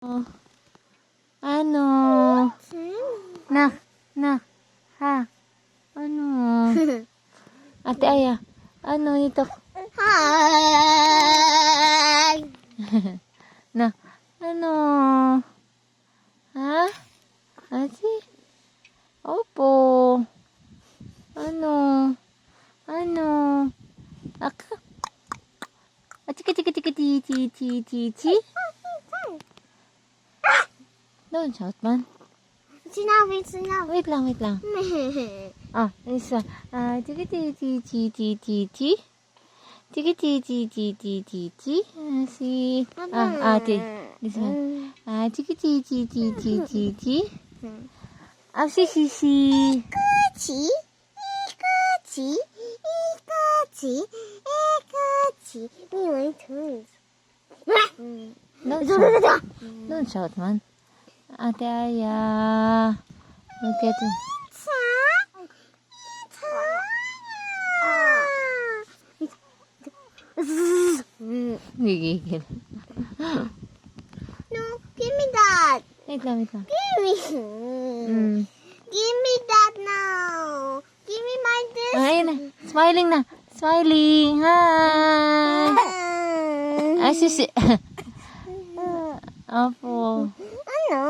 Oh, ano? Nak, ha? Ano? Ate Aya, ano ito? Hi! Nak, ano? Ha? Ate? Opo. Ano? Ano? Aka? Chi. Don't shout, man. Sinabi. Wait lang. Ah, isa. Chi. Si. Ate. This one. Chi. Si. Ikachi. Me my toes. Don't shout, man. Ate Aya. Look at him. Gigigil. No, give me that. Wait lang. Give me. Give me that now. Give me my this. Ayun na. Smiling na. Smiling. Hi. Ay, sisi. Apo. Ano?